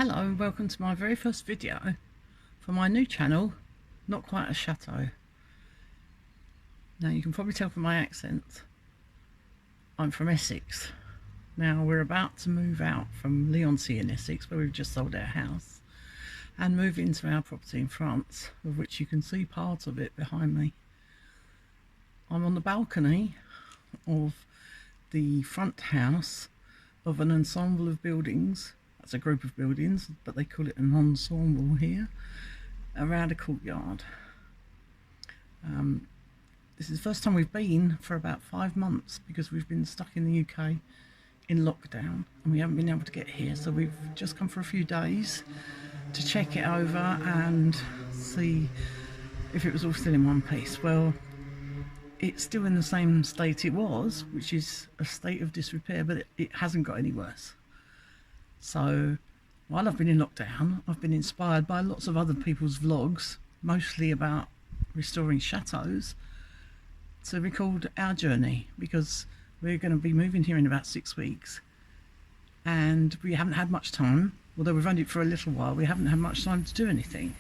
Hello and welcome to my very first video for my new channel, Not Quite a Chateau. Now you can probably tell from my accent, I'm from Essex. Now we're about to move out from Leigh-on-Sea in Essex, where we've just sold our house, and move into our property in France, of which you can see part of it behind me. I'm on the balcony of the front house of an ensemble of buildings. That's a group of buildings, but they call it an ensemble here, around a courtyard. This is the first time we've been for about 5 months, because we've been stuck in the UK in lockdown and we haven't been able to get here, so we've just come for a few days to check it over and see if it was all still in one piece. Well, it's still in the same state it was, which is a state of disrepair, but it hasn't got any worse. So while I've been in lockdown, I've been inspired by lots of other people's vlogs, mostly about restoring chateaus, to record our journey, because we're going to be moving here in about 6 weeks and we haven't had much time. Although we've owned it for a little while, we haven't had much time to do anything,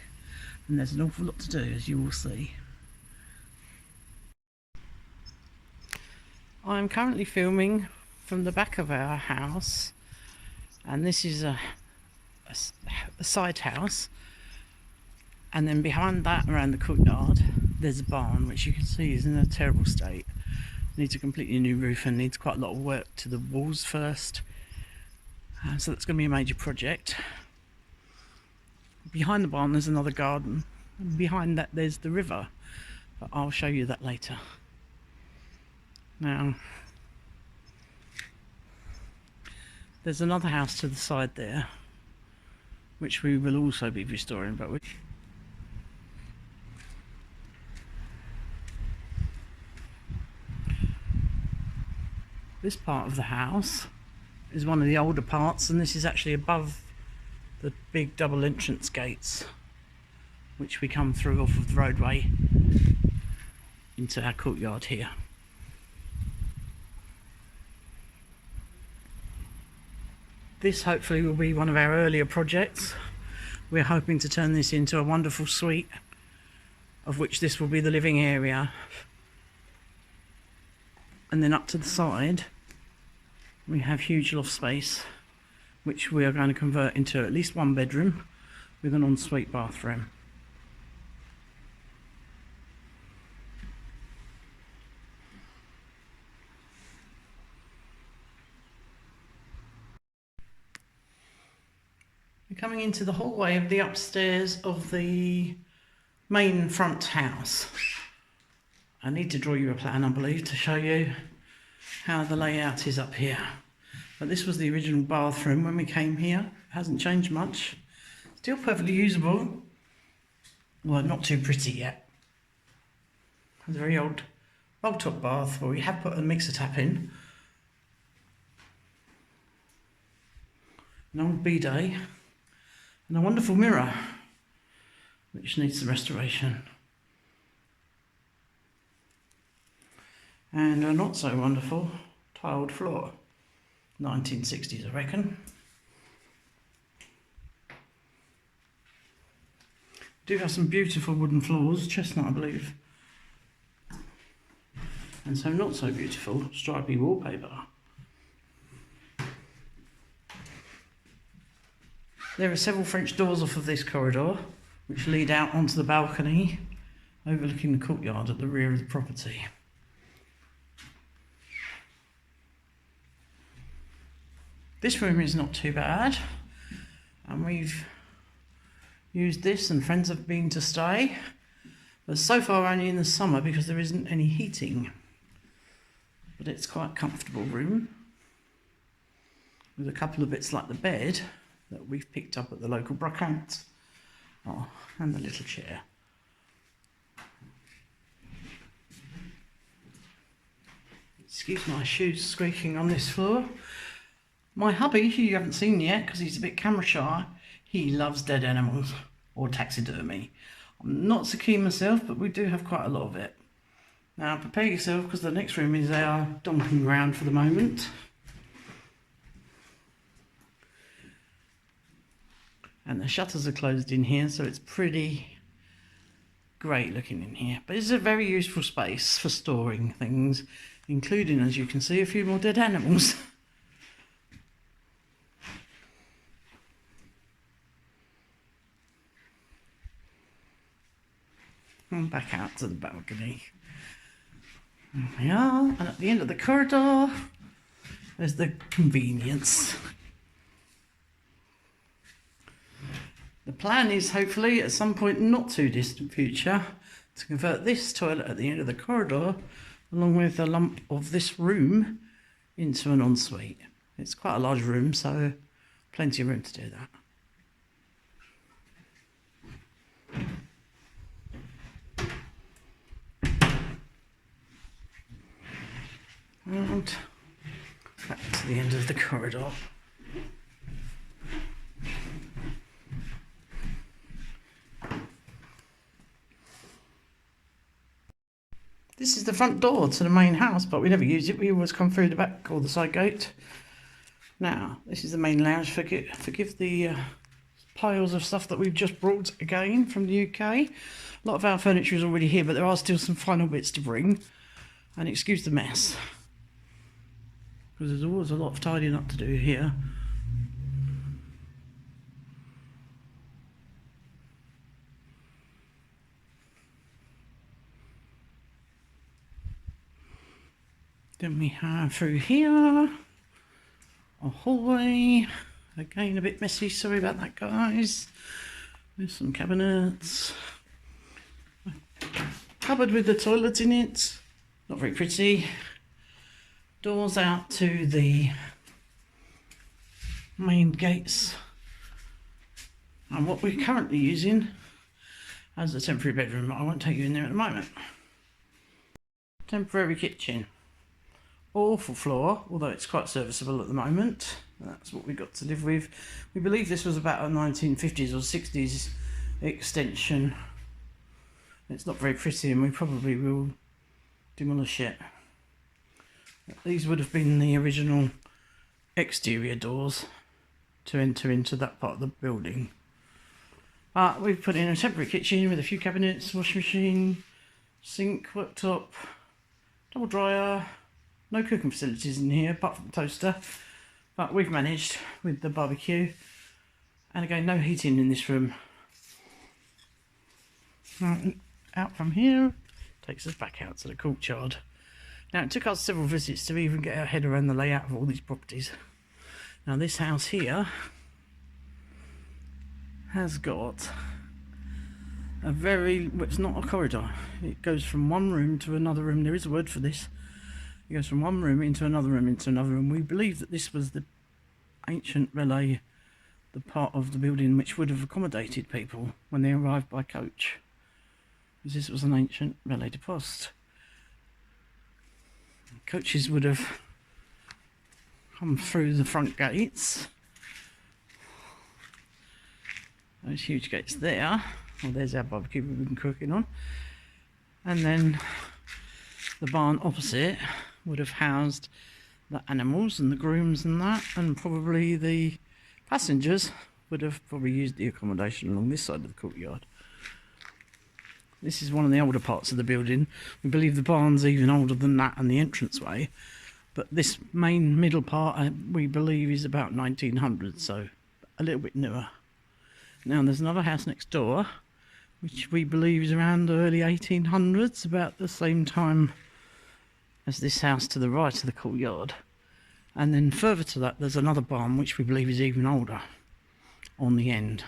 and there's an awful lot to do, as you will see. I'm currently filming from the back of our house, and this is a side house, and then behind that, around the courtyard, there's a barn which you can see is in a terrible state. Needs a completely new roof and needs quite a lot of work to the walls first, so that's going to be a major project. Behind the barn there's another garden, and behind that there's the river, but I'll show you that later. Now there's another house to the side there which we will also be restoring, but this part of the house is one of the older parts, and this is actually above the big double entrance gates which we come through off of the roadway into our courtyard here. This hopefully will be one of our earlier projects. We're hoping to turn this into a wonderful suite, of which this will be the living area. And then up to the side we have huge loft space, which we are going to convert into at least 1 bedroom with an ensuite bathroom. We're coming into the hallway of the upstairs of the main front house. I need to draw you a plan, I believe, to show you how the layout is up here. But this was the original bathroom when we came here. It hasn't changed much. Still perfectly usable. Well, not too pretty yet. It's a very old bog-top bath where we have put a mixer tap in. An old bidet. And a wonderful mirror, which needs some restoration. And a not so wonderful tiled floor. 1960s, I reckon. Do have some beautiful wooden floors, chestnut I believe. And some not so beautiful stripy wallpaper. There are several French doors off of this corridor which lead out onto the balcony overlooking the courtyard at the rear of the property. This room is not too bad, and we've used this and friends have been to stay, but so far only in the summer because there isn't any heating. But it's quite a comfortable room with a couple of bits like the bed that we've picked up at the local brocante. Oh, and the little chair. Excuse my shoes squeaking on this floor. My hubby, who you haven't seen yet because he's a bit camera shy, he loves dead animals or taxidermy. I'm not so keen myself, but we do have quite a lot of it. Now prepare yourself, because the next room is our dumping ground for the moment. And the shutters are closed in here, so it's pretty great looking in here. But it's a very useful space for storing things, including, as you can see, a few more dead animals. And back out to the balcony. There we are, and at the end of the corridor, there's the convenience. The plan is hopefully at some point not too distant future to convert this toilet at the end of the corridor along with a lump of this room into an ensuite. It's quite a large room, so plenty of room to do that. And back to the end of the corridor. This is the front door to the main house, but we never use it. We always come through the back or the side gate. Now, this is the main lounge. Forgive the piles of stuff that we've just brought again from the UK. A lot of our furniture is already here, but there are still some final bits to bring. And excuse the mess, because there's always a lot of tidying up to do here. Then we have through here a hallway, again a bit messy, sorry about that guys. There's some cabinets, a cupboard with the toilet in it, not very pretty. Doors out to the main gates, and what we're currently using as a temporary bedroom. I won't take you in there at the moment. Temporary kitchen. Awful floor, although it's quite serviceable at the moment. That's what we got to live with. We believe this was about a 1950s or 60s extension. It's not very pretty, and we probably will demolish it. These would have been the original exterior doors to enter into that part of the building. We've put in a temporary kitchen with a few cabinets, washing machine, sink, worktop, double dryer. No cooking facilities in here apart from the toaster, but we've managed with the barbecue. And again, no heating in this room. Out from here takes us back out to the courtyard. Now, it took us several visits to even get our head around the layout of all these properties. Now, this house here has got a it's not a corridor. It goes from one room to another room. There is a word for this. It goes from one room into another room into another room. We believe that this was the ancient relay, the part of the building which would have accommodated people when they arrived by coach. Because this was an ancient Relais De Poste. Coaches would have come through the front gates. Those huge gates there. Well, there's our barbecue we've been cooking on. And then the barn opposite would have housed the animals and the grooms and that, and probably the passengers would have probably used the accommodation along this side of the courtyard. This is one of the older parts of the building. We believe the barn's even older than that and the entranceway, but this main middle part we believe is about 1900, so a little bit newer. Now there's another house next door which we believe is around the early 1800s, about the same time as this house to the right of the courtyard. And then further to that there's another barn which we believe is even older on the end.